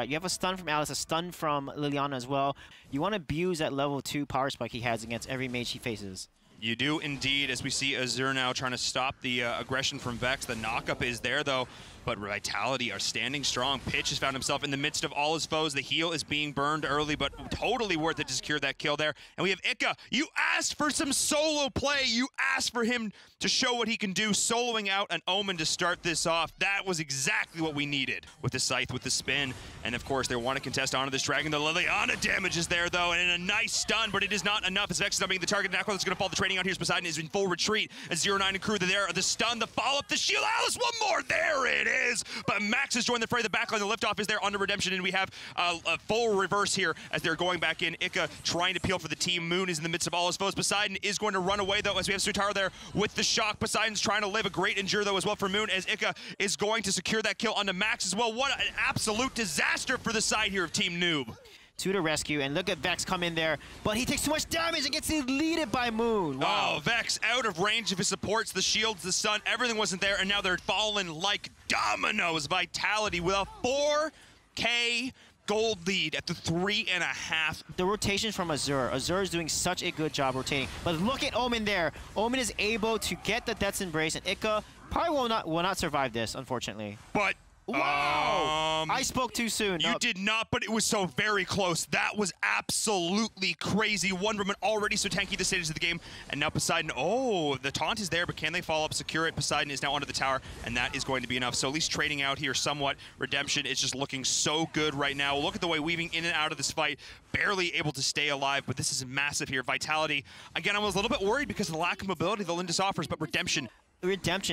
You have a stun from Alice, a stun from Liliana as well. You want to abuse that level 2 power spike he has against every mage he faces. You do indeed, as we see Azur now trying to stop the aggression from Vex. The knockup is there, though, but Vitality are standing strong. Pitch has found himself in the midst of all his foes. The heal is being burned early, but totally worth it to secure that kill there. And we have Ika. You asked for some solo play. You asked for him to show what he can do, soloing out an Omen to start this off. That was exactly what we needed with the Scythe, with the spin. And of course, they want to contest onto this Dragon. The Liliana damage is there, though, and a nice stun, but it is not enough as Vex is not being the target. Nakwa is going to fall. The training out here is Poseidon is in full retreat. A 0-9 and crew there. The stun, the follow-up, the shield. Alice, one more. There it is. But Max has joined the fray. The backline, the liftoff is there under Redemption, and we have a full reverse here as they're going back in. Ika trying to peel for the team. Moon is in the midst of all his foes. Poseidon is going to run away, though, as we have Sutaro there with the shock. Poseidon's trying to live a great endure, though, as well for Moon, as Ika is going to secure that kill onto Max as well. What an absolute disaster for the side here of Team Noob. To the rescue, and look at Vex come in there, but he takes too much damage and gets deleted by Moon. Wow. Oh, Vex out of range of his supports, the shields, the sun, everything wasn't there, and now they're falling like dominoes. Vitality with a 4K gold lead at the 3.5. The rotation from Azur. Azur is doing such a good job rotating, but look at Omen there. Omen is able to get the Death's Embrace, and Ika probably will not survive this, unfortunately. But wow! I spoke too soon. You did not, but it was so very close. That was absolutely crazy. Wonderman already so tanky the stage of the game, and now Poseidon. Oh, the taunt is there, but can they follow up, secure it? Poseidon is now onto the tower, and that is going to be enough. So at least trading out here somewhat. Redemption is just looking so good right now. Look at the way weaving in and out of this fight. Barely able to stay alive, but this is massive here. Vitality, again, I was a little bit worried because of the lack of mobility that Lindis offers, but Redemption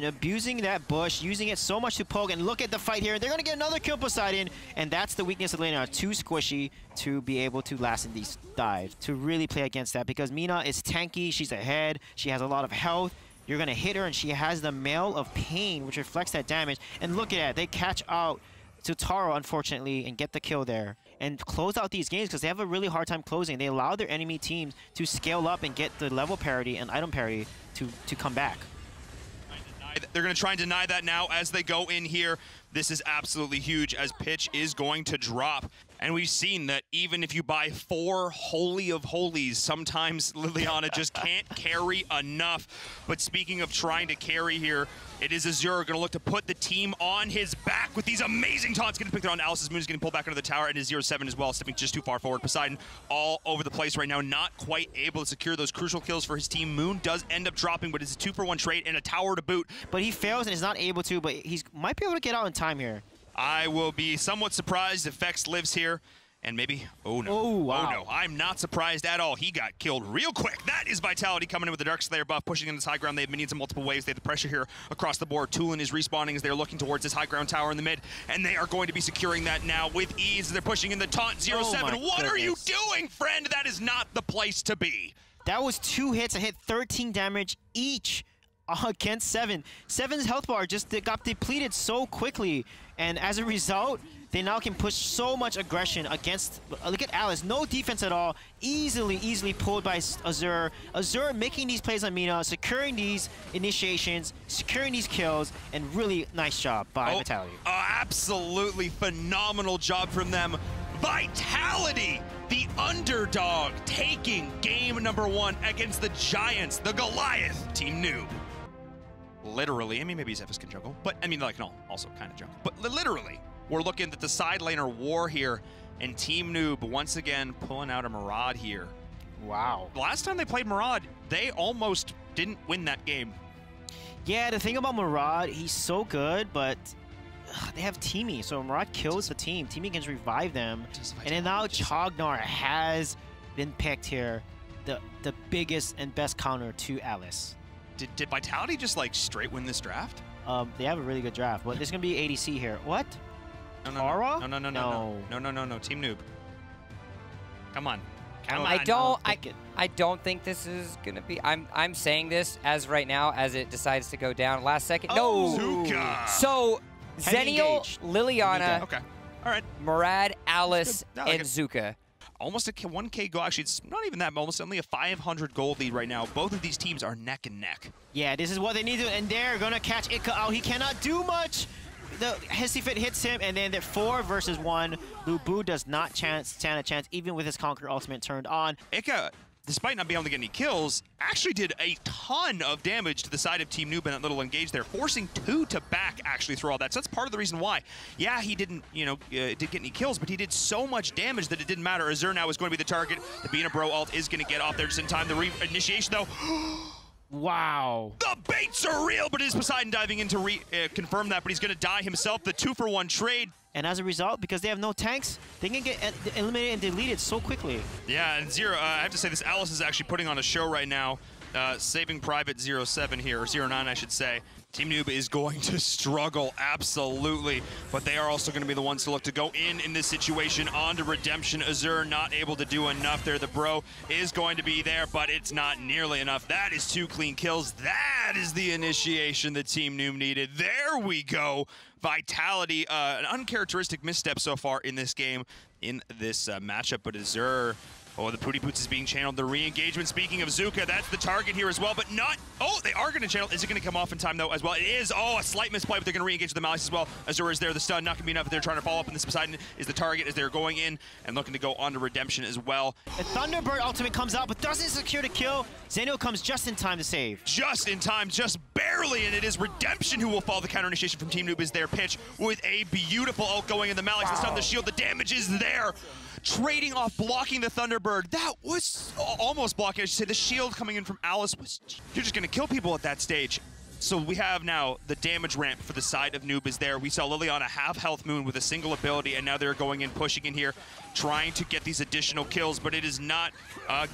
abusing that bush, using it so much to poke, and look at the fight here. They're going to get another kill, Poseidon, and that's the weakness of Lena. Too squishy to be able to last in these dives, to really play against that, because Mina is tanky, she's ahead, she has a lot of health. You're going to hit her, and she has the Mail of Pain, which reflects that damage. And look at that, they catch out to Taro, unfortunately, and get the kill there. And close out these games because they have a really hard time closing. They allow their enemy teams to scale up and get the level parity and item parity to come back. They're going to try and deny that now as they go in here. This is absolutely huge as pitch is going to drop. And we've seen that even if you buy 4 Holy of Holies, sometimes Liliana just can't carry enough. But speaking of trying to carry here, it is Azur going to look to put the team on his back with these amazing taunts. Getting picked on Alice's Moon is getting pulled back into the tower, and is 0-7 as well, stepping just too far forward. Poseidon all over the place right now, not quite able to secure those crucial kills for his team. Moon does end up dropping, but it's a 2-for-1 trade and a tower to boot. But he fails and is not able to, but he might be able to get out in time here. I will be somewhat surprised if Vex lives here. And maybe, oh no, oh, wow. Oh no, I'm not surprised at all. He got killed real quick. That is Vitality coming in with the Dark Slayer buff, pushing in this high ground. They have minions in multiple waves. They have the pressure here across the board. Tulin is respawning as they're looking towards this high ground tower in the mid, and they are going to be securing that now with ease. They're pushing in the taunt 0-7. What are you doing, friend? That is not the place to be. That was 2 hits and hit 13 damage each against 7. 7's health bar just got depleted so quickly, and as a result, they now can push so much aggression against. Look at Alice, no defense at all. Easily pulled by Azur. Azur making these plays on Mina, securing these initiations, securing these kills, and really nice job by Vitality. Absolutely phenomenal job from them. Vitality, the underdog, taking game number 1 against the Giants, the Goliath, Team Noob. Literally, I mean, maybe Zephys can jungle, but I mean, like, no, also kind of jungle, but literally. We're looking at the side laner war here, and Team Noob once again pulling out a Murad here. Wow. Last time they played Murad, they almost didn't win that game. Yeah, the thing about Murad, he's so good, but they have Teamy, so Murad kills the team. Teamy can revive them, and then now Chognar has been picked here, the biggest and best counter to Alice. Did Vitality just like straight win this draft? They have a really good draft, but there's gonna be ADC here. What? No, Tara? No, Team Noob. Come on. I don't think this is gonna be. I'm saying this as right now as it decides to go down. Last second. Oh, no. Zuka. So Zenial, Liliana, okay, all right. Murad, Alice, and Zuka. Almost a 1K goal. Actually, it's not even that. Almost only a 500 gold lead right now. Both of these teams are neck and neck. Yeah, this is what they need to, and they're gonna catch Ika out. He cannot do much. the Hissy Fit hits him, and then the 4 versus 1. Lubu does not stand a chance, even with his Conqueror ultimate turned on. Ika, despite not being able to get any kills, actually did a ton of damage to the side of Team Noob in that little engage there, forcing 2 to back actually through all that. So that's part of the reason why. Yeah, he didn't, did get any kills, but he did so much damage that it didn't matter. Azur now is going to be the target. The Bina Bro ult is going to get off there just in time. The re-initiation, though. Wow. The baits are real, but it is Poseidon diving in to confirm that, but he's going to die himself. The 2-for-1 trade. And as a result, because they have no tanks, they can get eliminated and deleted so quickly. Yeah, and Zero, I have to say, this Alice is actually putting on a show right now, saving Private 07 here, or 09, I should say. Team Noob is going to struggle, absolutely, but they are also going to be the ones to look to go in this situation. On to Redemption. Azur not able to do enough there. The Bro is going to be there, but it's not nearly enough. That is 2 clean kills. That is the initiation that Team Noob needed. There we go. Vitality, an uncharacteristic misstep so far in this game, in this matchup, but Azur. Oh, the Pooty Poots is being channeled. The re-engagement, speaking of Zuka, that's the target here as well, but not... Oh, they are going to channel. Is it going to come off in time, though, as well? It is. Oh, a slight misplay, but they're going to re-engage the Malice as well. Azur is there. The stun not going to be enough. They're trying to follow up, and this Poseidon is the target as they're going in and looking to go on to Redemption as well. The Thunderbird ultimate comes out, but doesn't secure the kill. Zeno comes just in time to save. Just in time, just barely, and it is Redemption who will follow the counter initiation from Team Noob is their pitch with a beautiful ult going in the Malice. Wow. The stun, the shield, the damage is there. Trading off, blocking the Thunderbird. That was almost blocking. I should say the shield coming in from Alice was... You're just going to kill people at that stage. So we have now the damage ramp for the side of Noob is there. We saw Liliana half health Moon with a single ability, and now they're going in, pushing in here, trying to get these additional kills, but it is not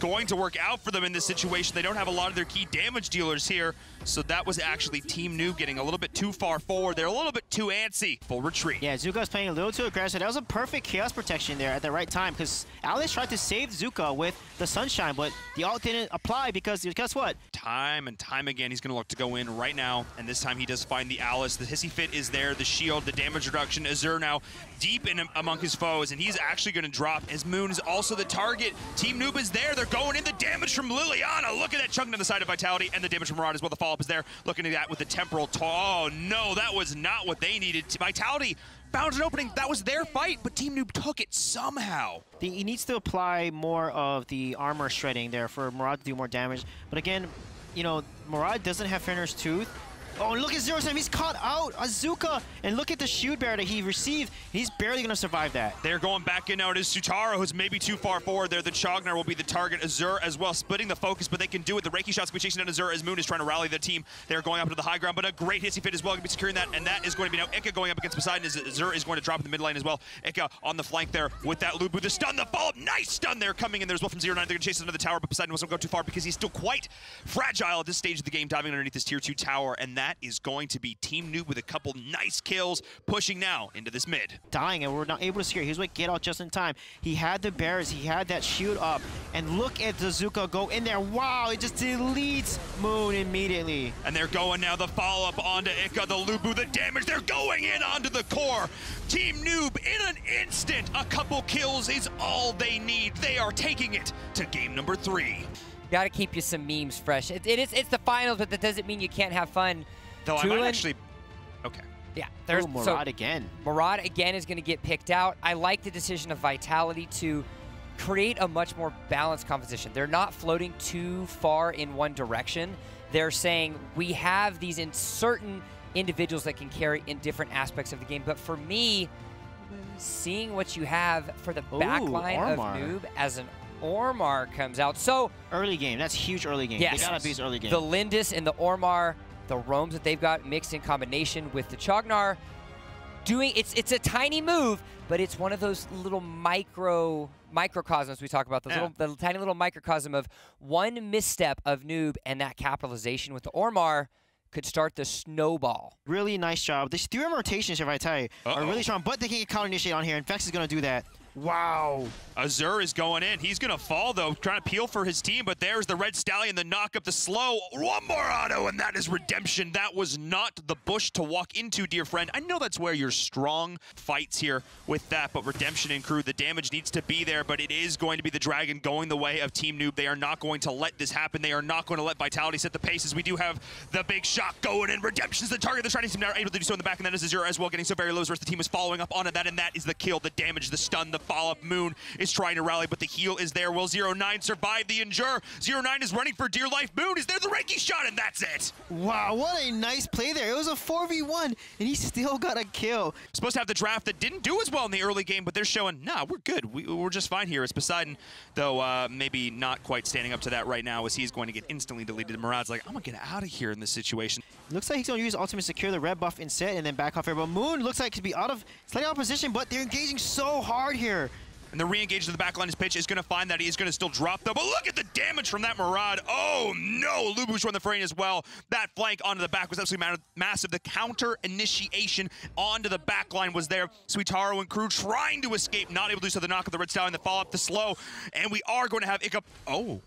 going to work out for them in this situation. They don't have a lot of their key damage dealers here, so that was actually Team Noob getting a little bit too far forward. They're a little bit too antsy. Full retreat. Yeah, Zuka's playing a little too aggressive. That was a perfect chaos protection there at the right time, because Alice tried to save Zuka with the Sunshine, but the ult didn't apply because guess what? Time and time again, he's going to look to go in right now, and this time he does find the Alice. The Hissy Fit is there, the shield, the damage reduction. Azur now deep in among his foes, and he's actually going to drop as Moon is also the target. Team Noob is there. They're going in. The damage from Liliana. Look at that chunk to the side of Vitality, and the damage from Murad as well. The follow-up is there. Looking at that with the temporal. Oh, no, that was not what they needed. Vitality found an opening. That was their fight, but Team Noob took it somehow. He needs to apply more of the armor shredding there for Murad to do more damage. But again, Murad doesn't have Fenrir's Tooth. Oh, look at 07. He's caught out. Azuka. And look at the shield bearer that he received. He's barely going to survive that. They're going back in now. It is Sutaro, who's maybe too far forward there. The Chognar will be the target. Azur as well, splitting the focus, but they can do it. The Reiki shots will be chasing down Azur as Moon is trying to rally the team. They're going up to the high ground, but a great Hissy Fit as well. Going to be securing that, and that is going to be now Ika going up against Poseidon as Azur is going to drop in the mid lane as well. Ika on the flank there with that Lubu. The stun, the follow-up. Nice stun there coming in there as well from 09. They're going to chase into the tower, but Poseidon doesn't go too far because he's still quite fragile at this stage of the game, diving underneath this tier 2 tower, and that is going to be Team Noob with a couple nice kills, pushing now into this mid. Dying, and we're not able to secure. Here's what get out just in time. He had the bears, he had that shield up, and look at Zuka go in there. Wow, it just deletes Moon immediately. And they're going now, the follow-up onto Ika, the Lubu, the damage. They're going in onto the core. Team Noob, in an instant, a couple kills is all they need. They are taking it to game number 3. Got to keep you some memes fresh. It's the finals, but that doesn't mean you can't have fun. Though I might actually... Okay. Yeah, there's Murad again. Murad again is going to get picked out. I like the decision of Vitality to create a much more balanced composition. They're not floating too far in one direction. They're saying we have these certain individuals that can carry in different aspects of the game. But for me, seeing what you have for the backline of Noob as an Ormar comes out. So early game, that's huge early game. Yes, they gotta be early game. The Lindis and the Ormar, the roams that they've got mixed in combination with the Chognar, it's a tiny move, but it's one of those little microcosms we talk about, those the tiny little microcosm of one misstep of Noob, and that capitalization with the Ormar could start the snowball. Really nice job. These 3 rotations here, Vitality, are really strong, but they can get counter initiate on here, and Vex is gonna do that. Wow. Azur is going in. He's going to fall, though, trying to peel for his team, but there's the Red Stallion, the knock up the slow. One more auto, and that is redemption. That was not the bush to walk into, dear friend. I know that's where your strong fights here with that, but redemption and crew, the damage needs to be there, but it is going to be the Dragon going the way of Team Noob. They are not going to let this happen. They are not going to let Vitality set the pace, as we do have the big shot going in. Redemption's the target. The Shining team now able to do so in the back, and that is Azur as well, getting so very low. The team is following up on that, and that is the kill, the damage, the stun, the follow-up. Moon is trying to rally, but the heal is there. Will 0-9 survive the Endure? 0-9 is running for dear life. Moon is there, the Reiki shot, and that's it. Wow, what a nice play there. It was a 4v1, and he still got a kill. Supposed to have the draft that didn't do as well in the early game, but they're showing, nah, we're good. We're just fine here. It's Poseidon, though maybe not quite standing up to that right now, as he's going to get instantly deleted. Murad's like, I'm going to get out of here in this situation. Looks like he's going to use ultimate secure the red buff instead and then back off here. But Moon looks like he could be slightly out of position, but they're engaging so hard here. And the re-engage to the backline, his pitch is going to find that he is going to still drop, though. But look at the damage from that Murad. Oh, no. Lubu's run the frame as well. That flank onto the back was absolutely massive. The counter initiation onto the backline was there. Suitaro and crew trying to escape, not able to do so. The knock of the Red Stallion, the follow-up, the slow. And we are going to have Ika. Oh.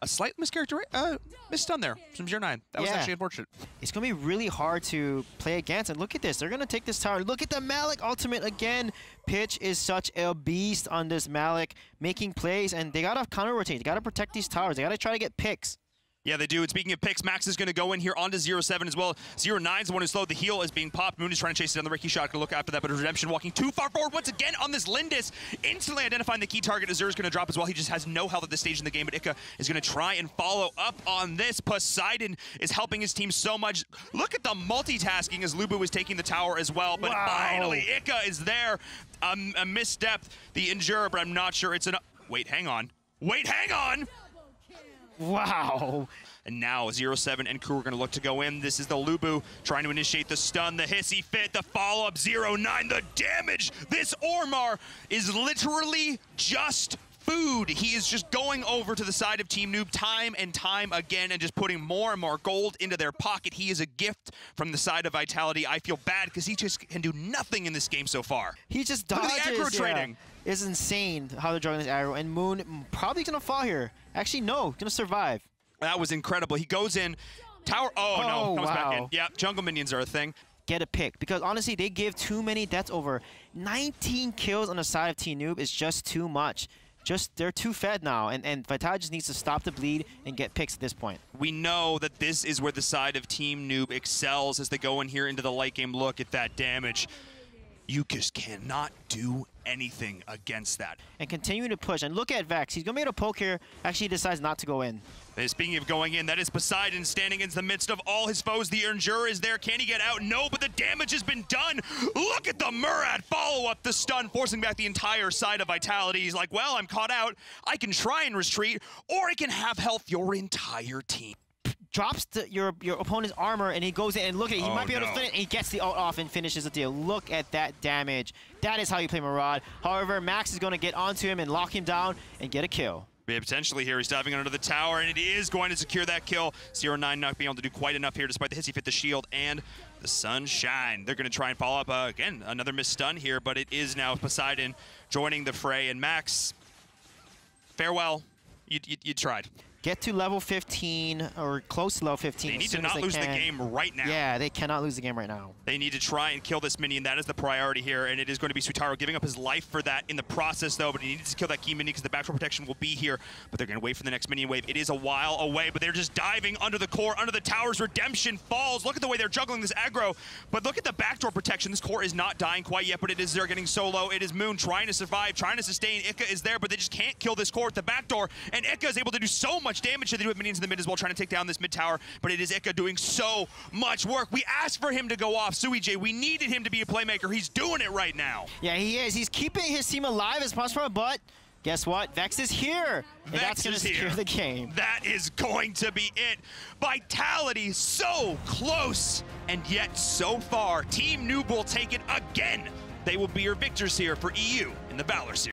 A slight misstun there from 0-9. That was actually unfortunate. It's going to be really hard to play against. And look at this. They're going to take this tower. Look at the Malik ultimate again. Pitch is such a beast on this Malik, making plays. And they got to counter-rotate. They got to protect these towers. They got to try to get picks. Yeah, they do. And speaking of picks, Max is going to go in here onto 0-7 as well. 0-9 is the one who slowed. The heal is being popped. Moon is trying to chase it down. The Ricky shot. Going to look after that, but Redemption walking too far forward once again on this Lindis. Instantly identifying the key target. Azur is going to drop as well. He just has no health at this stage in the game, but Ika is going to try and follow up on this. Poseidon is helping his team so much. Look at the multitasking as Lubu is taking the tower as well, but finally Ika is there. A misstep, the Endure, but I'm not sure it's an... Wait, hang on. Wait, hang on! Wow. And now 0-7 and crew are going to look to go in. This is the Lubu trying to initiate the stun, the hissy fit, the follow-up 0-9, the damage. This Ormar is literally just food. He is just going over to the side of Team Noob time and time again and just putting more and more gold into their pocket. He is a gift from the side of Vitality. I feel bad because he just can do nothing in this game so far. He just dodges. Look at the aggro trading. It's insane how they're drawing this aggro. And Moon probably going to fall here. Actually, no. Going to survive. That was incredible. He goes in. Tower. Oh no. Comes back in. Yeah, jungle minions are a thing. Get a pick. Because honestly, they give too many deaths over. 19 kills on the side of Team Noob is just too much. They're too fed now, and Vitality just needs to stop the bleed and get picks at this point. We know that this is where the side of Team Noob excels as they go in here into the late game. Look at that damage. You just cannot do anything against that. And continuing to push. And look at Vex. He's going to be able to poke here. Actually, he decides not to go in. And speaking of going in, that is Poseidon standing in the midst of all his foes. The Endure is there. Can he get out? No, but the damage has been done. Look at the Murad follow-up, the stun, forcing back the entire side of Vitality. He's like, well, I'm caught out. I can try and retreat, or I can have health your entire team. Drops your opponent's armor, and he goes in, and look at it. He might be able to finish, and he gets the ult off and finishes the deal. Look at that damage. That is how you play Murad. However, Max is going to get onto him and lock him down and get a kill. Yeah, potentially here. He's diving under the tower, and it is going to secure that kill. 0-9 not being able to do quite enough here, despite the hissy fit, the shield, and the sunshine. They're going to try and follow up, again, another missed stun here, but it is now Poseidon joining the fray. And Max, farewell. You tried. Get to level 15 or close to level 15. They need to not lose the game right now. Yeah, they cannot lose the game right now. They need to try and kill this minion. That is the priority here, and it is going to be Suitaro giving up his life for that in the process, though, but he needs to kill that key minion because the backdoor protection will be here, but they're going to wait for the next minion wave. It is a while away, but they're just diving under the core, under the towers. Redemption falls. Look at the way they're juggling this aggro, but look at the backdoor protection. This core is not dying quite yet, but it is, they're getting so low. It is Moon trying to survive, trying to sustain. Ika is there, but they just can't kill this core at the backdoor, and Ika is able to do so much damage to the minions in the mid as well, trying to take down this mid tower, but it is Ika doing so much work. We asked for him to go off, Suijay. We needed him to be a playmaker. He's doing it right now. Yeah, he is. He's keeping his team alive as possible, but guess what? Vex is here. And that's going to secure the game. That is going to be it. Vitality so close, and yet so far. Team Noob will take it again. They will be your victors here for EU in the Valor series.